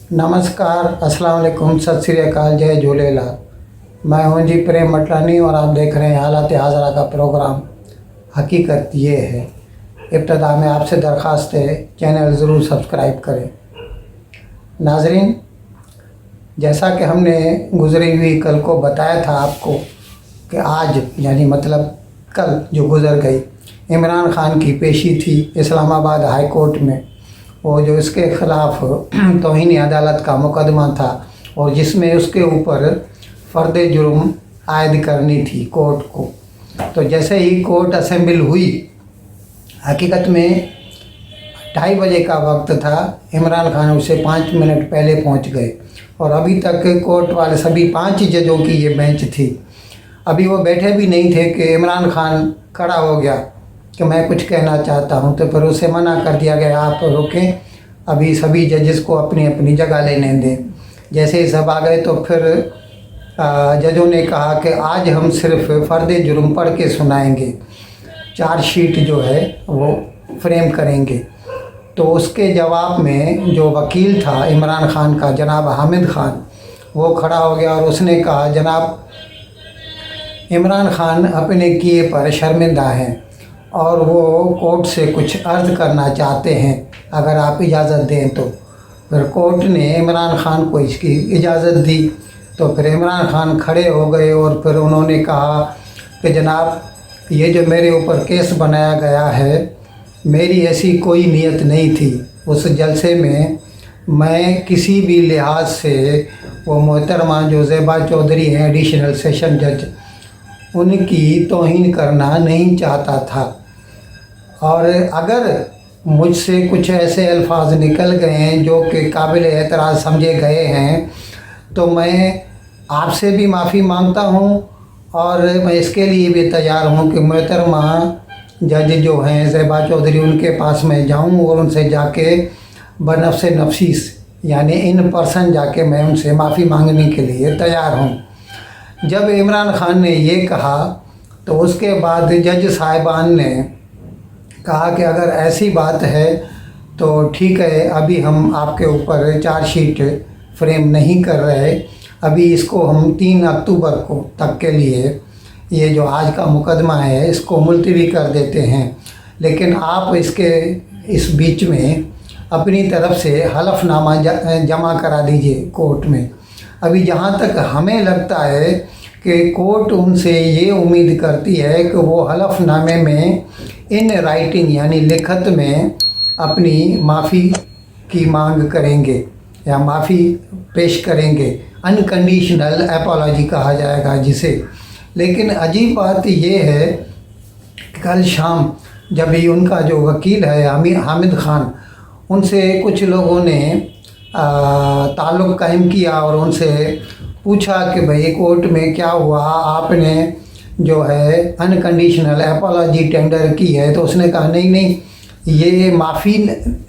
नमस्कार, अस्सलाम वालेकुम, सत श्री अकाल, जय झूलेलाल। मैं हूं जी प्रेम मटलानी और आप देख रहे हैं हालात हाज़रा का प्रोग्राम। हकीकत ये है, इब्तदा में आपसे दरख्वास्त है चैनल ज़रूर सब्सक्राइब करें। नाज़रीन, जैसा कि हमने गुज़री हुई कल को बताया था आपको कि आज यानी मतलब कल जो गुज़र गई, इमरान खान की पेशी थी इस्लामाबाद हाई कोर्ट में। वो जो इसके ख़िलाफ़ तौहीन अदालत का मुकदमा था और जिसमें उसके ऊपर फ़र्द जुर्म आयद करनी थी कोर्ट को। तो जैसे ही कोर्ट असेंबल हुई, हकीकत में 2:30 बजे का वक्त था, इमरान खान उससे 5 मिनट पहले पहुंच गए और अभी तक कोर्ट वाले सभी 5 जजों की ये बेंच थी, अभी वो बैठे भी नहीं थे कि इमरान खान खड़ा हो गया कि मैं कुछ कहना चाहता हूं। तो फिर उसे मना कर दिया गया, आप रुकें, अभी सभी जजेस को अपनी अपनी जगह लेने दें। जैसे ही सब आ गए तो फिर जजों ने कहा कि आज हम सिर्फ फ़र्द जुर्म पढ़ के सुनाएंगे, चार्जशीट जो है वो फ्रेम करेंगे। तो उसके जवाब में जो वकील था इमरान खान का, जनाब हामिद खान, वो खड़ा हो गया और उसने कहा, जनाब इमरान खान अपने किए पर शर्मिंदा हैं और वो कोर्ट से कुछ अर्ज़ करना चाहते हैं, अगर आप इजाज़त दें तो। फिर कोर्ट ने इमरान खान को इसकी इजाज़त दी। तो फिर इमरान खान खड़े हो गए और फिर उन्होंने कहा कि जनाब, ये जो मेरे ऊपर केस बनाया गया है, मेरी ऐसी कोई नीयत नहीं थी। उस जलसे में मैं किसी भी लिहाज से वो मोहतरमा जो ज़ेबा चौधरी हैं एडिशनल सेशन जज, उनकी तौहीन करना नहीं चाहता था। और अगर मुझसे कुछ ऐसे अल्फाज निकल गए हैं जो कि काबिल एतराज़ समझे गए हैं, तो मैं आपसे भी माफ़ी मांगता हूँ और मैं इसके लिए भी तैयार हूँ कि मोहतरमा जज जो हैं ज़ेबा चौधरी, उनके पास मैं जाऊँ और उनसे जाके बनफ्स नफसीस यानी इन पर्सन जाके मैं उनसे माफ़ी मांगने के लिए तैयार हूँ। जब इमरान खान ने ये कहा तो उसके बाद जज साहिबान ने कहा कि अगर ऐसी बात है तो ठीक है, अभी हम आपके ऊपर चार्जशीट फ्रेम नहीं कर रहे, अभी इसको हम 3 अक्टूबर को तक के लिए ये जो आज का मुकदमा है इसको मुलतवी कर देते हैं। लेकिन आप इसके इस बीच में अपनी तरफ से हलफनामा जमा करा दीजिए कोर्ट में। अभी जहाँ तक हमें लगता है कि कोर्ट उनसे ये उम्मीद करती है कि वो हलफनामे में इन राइटिंग यानी लिखत में अपनी माफ़ी की मांग करेंगे या माफ़ी पेश करेंगे, अनकंडीशनल अपॉलॉजी कहा जाएगा जिसे। लेकिन अजीब बात ये है, कल शाम जब ही उनका जो वकील है हामिद खान, उनसे कुछ लोगों ने ताल्लुक़ कायम किया और उनसे पूछा कि भाई कोर्ट में क्या हुआ, आपने जो है अनकंडीशनल अपॉलॉजी टेंडर की है। तो उसने कहा नहीं नहीं, ये माफ़ी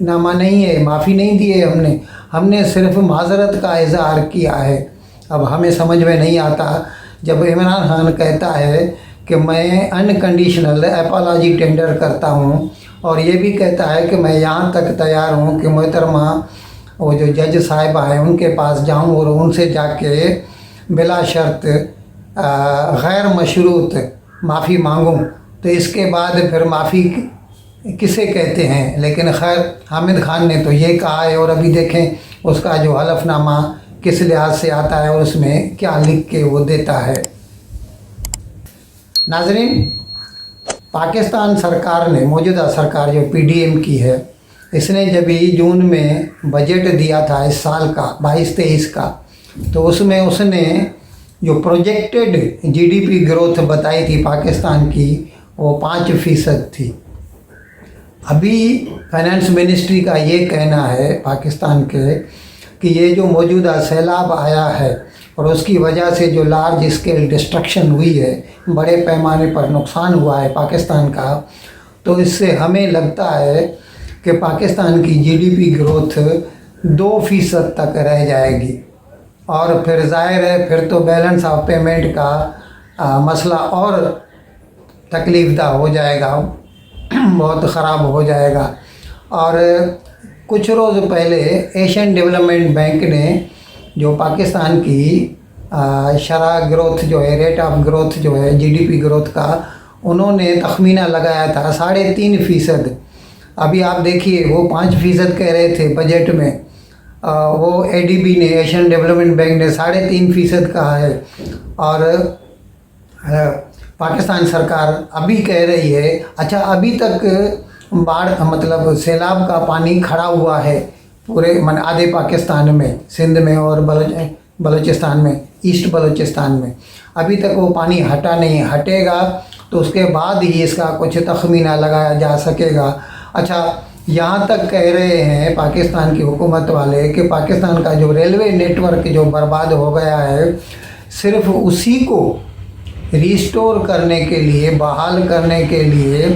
नामा नहीं है, माफ़ी नहीं दी है हमने सिर्फ माजरत का इज़हार किया है। अब हमें समझ में नहीं आता जब इमरान खान कहता है कि मैं अनकंडीशनल अपॉलॉजी टेंडर करता हूँ और ये भी कहता है कि मैं यहाँ तक तैयार हूँ कि मोहतरमा वो जो जज साहिबा हैं उनके पास जाऊँ और उनसे जाके बिला शर्त गैर मशरूत माफ़ी मांगूँ। तो इसके बाद फिर माफ़ी किसे कहते हैं। लेकिन खैर हामिद खान ने तो ये कहा है और अभी देखें उसका जो हलफनामा किस लिहाज से आता है और उसमें क्या लिख के वो देता है। नाज़रीन, पाकिस्तान सरकार ने, मौजूदा सरकार जो PDM की है, इसने जब ही जून में बजट दिया था इस साल का 22-23 का, तो उसमें उसने जो प्रोजेक्टेड GDP ग्रोथ बताई थी पाकिस्तान की, वो 5% थी। अभी फाइनेंस मिनिस्ट्री का ये कहना है पाकिस्तान के कि ये जो मौजूदा सैलाब आया है और उसकी वजह से जो लार्ज स्केल डिस्ट्रक्शन हुई है, बड़े पैमाने पर नुकसान हुआ है पाकिस्तान का, तो इससे हमें लगता है कि पाकिस्तान की GDP ग्रोथ 2% तक रह जाएगी। और फिर ज़ाहिर है फिर तो बैलेंस ऑफ पेमेंट का मसला और तकलीफ़दा हो जाएगा, बहुत ख़राब हो जाएगा। और कुछ रोज़ पहले एशियन डेवलपमेंट बैंक ने जो पाकिस्तान की शरह ग्रोथ जो है, रेट ऑफ ग्रोथ जो है जीडीपी ग्रोथ का, उन्होंने तखमीना लगाया था 3.5%। अभी आप देखिए वो 5% कह रहे थे बजट में, वो एडीबी ने, एशियन डेवलपमेंट बैंक ने 3.5% कहा है। और पाकिस्तान सरकार अभी कह रही है, अच्छा अभी तक बाढ़ मतलब सैलाब का पानी खड़ा हुआ है पूरे आधे पाकिस्तान में, सिंध में और बलूचिस्तान में, ईस्ट बलूचिस्तान में अभी तक वो पानी हटा नहीं, हटेगा तो उसके बाद ही इसका कुछ तखमीना लगाया जा सकेगा। अच्छा, यहाँ तक कह रहे हैं पाकिस्तान की हुकूमत वाले कि पाकिस्तान का जो रेलवे नेटवर्क जो बर्बाद हो गया है, सिर्फ उसी को रिस्टोर करने के लिए, बहाल करने के लिए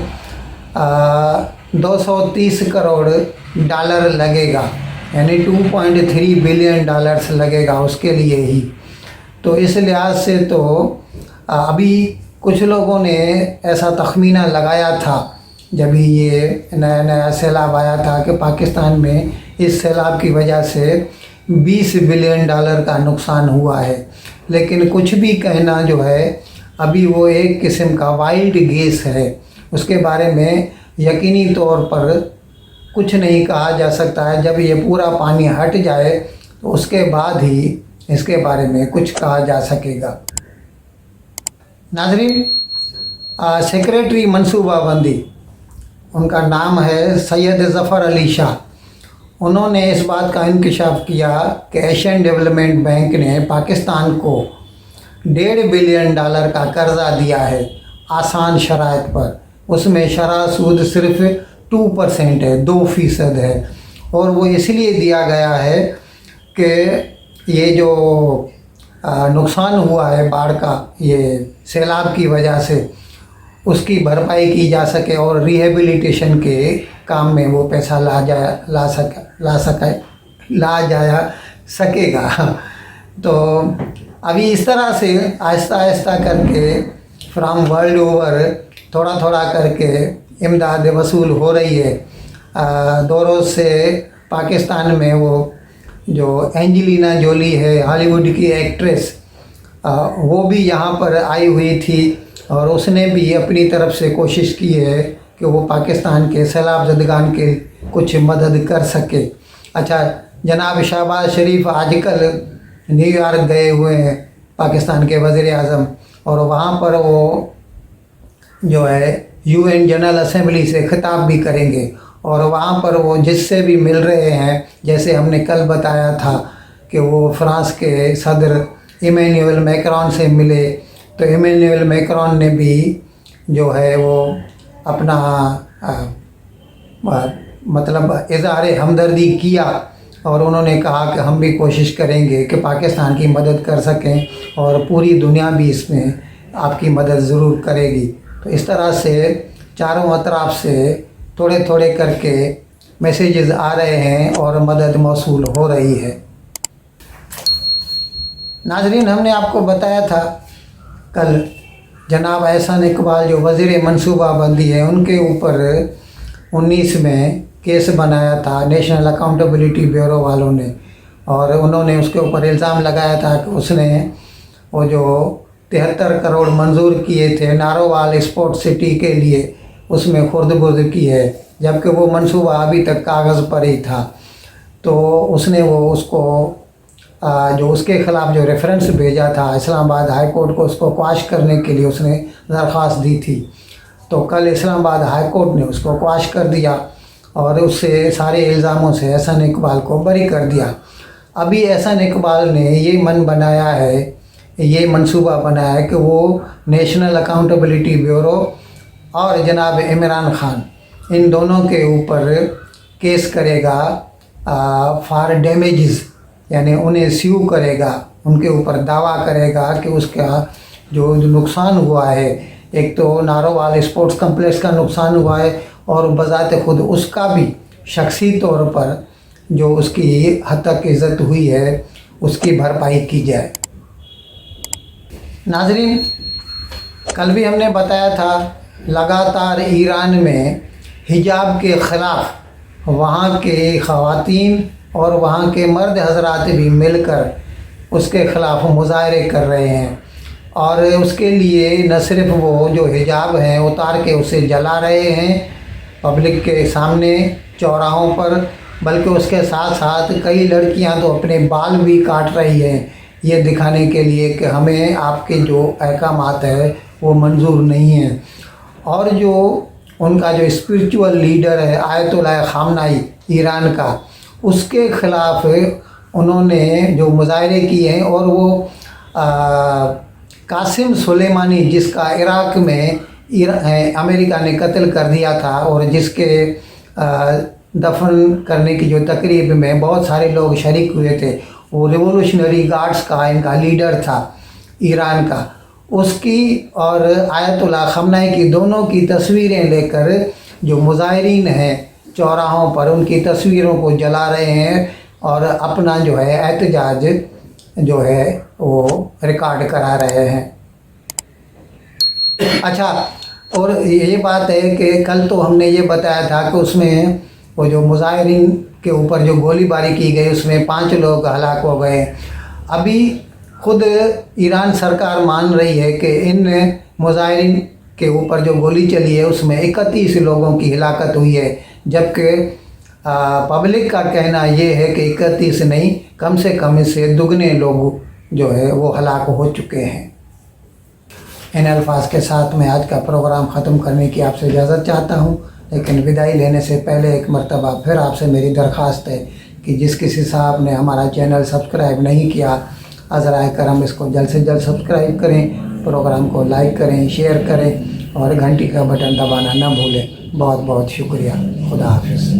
230 करोड़ डॉलर लगेगा, यानी 2.3 बिलियन डॉलर्स लगेगा उसके लिए ही। तो इस लिहाज से तो अभी कुछ लोगों ने ऐसा तखमीना लगाया था जब ये नया नया सैलाब आया था कि पाकिस्तान में इस सैलाब की वजह से 20 बिलियन डॉलर का नुकसान हुआ है। लेकिन कुछ भी कहना जो है अभी वो एक किस्म का वाइल्ड गेस है, उसके बारे में यकीनी तौर पर कुछ नहीं कहा जा सकता है। जब ये पूरा पानी हट जाए तो उसके बाद ही इसके बारे में कुछ कहा जा सकेगा। नाज़रीन, सेक्रेटरी मनसूबाबंदी, उनका नाम है सैयद ज़फ़र अली शाह, उन्होंने इस बात का इंकशाफ किया कि एशियन डेवलपमेंट बैंक ने पाकिस्तान को 1.5 बिलियन डॉलर का कर्ज़ा दिया है आसान शराइत पर। उसमें शरह सूद सिर्फ 2% है, 2% है। और वो इसलिए दिया गया है कि ये जो नुकसान हुआ है बाढ़ का, ये सैलाब की वजह से, उसकी भरपाई की जा सके और रिहेबिलिटेशन के काम में वो पैसा ला जाया सकेगा। तो अभी इस तरह से आहिस्ता आहिस्ता करके फ्राम वर्ल्ड ओवर थोड़ा थोड़ा करके इमदाद वसूल हो रही है। 2 रोज़ से पाकिस्तान में वो जो एंजेलिना जोली है, हॉलीवुड की एक्ट्रेस, वो भी यहाँ पर आई हुई थी और उसने भी अपनी तरफ से कोशिश की है कि वो पाकिस्तान के सैलाब ज़दगान के कुछ मदद कर सके। अच्छा, जनाब शहबाज शरीफ आजकल न्यूयॉर्क गए हुए हैं, पाकिस्तान के वज़ीर आज़म, और वहाँ पर वो जो है UN जनरल असेंबली से खिताब भी करेंगे। और वहाँ पर वो जिससे भी मिल रहे हैं, जैसे हमने कल बताया था कि वो फ्रांस के सदर इमैनुअल मैक्रॉन से मिले, तो इमैनुअल मैक्रॉन ने भी जो है वो अपना मतलब इज़हार हमदर्दी किया और उन्होंने कहा कि हम भी कोशिश करेंगे कि पाकिस्तान की मदद कर सकें और पूरी दुनिया भी इसमें आपकी मदद ज़रूर करेगी। तो इस तरह से चारों अतराफ से थोड़े थोड़े करके मैसेजेस आ रहे हैं और मदद मौसूल हो रही है। नाज़रीन, हमने आपको बताया था कल जनाब एहसान इकबाल जो वज़ीर मनसूबाबंदी है, उनके ऊपर 19 में केस बनाया था नेशनल अकाउंटेबिलिटी ब्यूरो वालों ने, और उन्होंने उसके ऊपर इल्ज़ाम लगाया था कि उसने वो जो 73 करोड़ मंजूर किए थे नारोवाल स्पोर्ट सिटी के लिए, उसमें खुर्द-बुर्द की है, जबकि वो मंसूबा अभी तक कागज़ पर ही था। तो उसने वो उसको जो उसके ख़िलाफ़ जो रेफरेंस भेजा था इस्लामाबाद हाई कोर्ट को, उसको क्वाश करने के लिए उसने दरख्वास्त दी थी। तो कल इस्लामाबाद हाई कोर्ट ने उसको क्वाश कर दिया और उससे सारे इल्ज़ामों से एहसान इकबाल को बरी कर दिया। अभी एहसान इकबाल ने ये मन बनाया है, ये मंसूबा बनाया है कि वो नेशनल अकाउंटेबिलिटी ब्यूरो और जनाब इमरान खान, इन दोनों के ऊपर केस करेगा फॉर डैमेजेस, यानी उन्हें स्यू करेगा, उनके ऊपर दावा करेगा कि उसका जो नुकसान हुआ है, एक तो नारोवाल स्पोर्ट्स कम्प्लेक्स का नुकसान हुआ है और बज़ाते खुद उसका भी शख्सी तौर पर जो उसकी हद तक इज़्ज़त हुई है उसकी भरपाई की जाए। नाज़रीन, कल भी हमने बताया था लगातार ईरान में हिजाब के ख़िलाफ़ वहाँ के ख़वातीन और वहाँ के मर्द हजरात भी मिलकर उसके ख़िलाफ़ मुजाहरे कर रहे हैं और उसके लिए न सिर्फ वो जो हिजाब हैं उतार के उसे जला रहे हैं पब्लिक के सामने चौराहों पर, बल्कि उसके साथ साथ कई लड़कियां तो अपने बाल भी काट रही हैं ये दिखाने के लिए कि हमें आपके जो अहकामात है वो मंजूर नहीं है। और जो उनका जो स्पिरिचुअल लीडर है आयतुल्लाह खामनाई ईरान का, उसके ख़िलाफ़ उन्होंने जो मुजाहरे किए हैं और वो कासिम सुलेमानी जिसका इराक़ में अमेरिका ने कत्ल कर दिया था और जिसके दफन करने की जो तकरीब में बहुत सारे लोग शरीक हुए थे, वो रिवोल्यूशनरी गार्ड्स का इनका लीडर था ईरान का, उसकी और आयतुल्लाह खमनाई की दोनों की तस्वीरें लेकर जो मुजाहिरीन हैं चौराहों पर उनकी तस्वीरों को जला रहे हैं और अपना जो है एहतजाज जो है वो रिकॉर्ड करा रहे हैं। अच्छा, और ये बात है कि कल तो हमने ये बताया था कि उसमें वो जो मुजाहिरीन के ऊपर जो गोलीबारी की गई उसमें 5 लोग हलाक हो गए। अभी खुद ईरान सरकार मान रही है कि इन मुजाहिरीन के ऊपर जो गोली चली है उसमें 31 लोगों की हिलाकत हुई है, जबकि पब्लिक का कहना ये है कि 31 नहीं, कम से कम इससे दुगने लोग जो है वो हलाक हो चुके हैं। इन अल्फाज के साथ मैं आज का प्रोग्राम ख़त्म करने की आपसे इजाज़त चाहता हूँ, लेकिन विदाई लेने से पहले एक मरतबा फिर आपसे मेरी दरख्वास्त है कि जिस किसी साहब ने हमारा चैनल सब्सक्राइब नहीं किया, अज़राए करम इसको जल्द से जल्द सब्सक्राइब करें, प्रोग्राम को लाइक करें, शेयर करें और घंटी का बटन दबाना न भूलें। बहुत बहुत शुक्रिया। खुदा हाफिज़।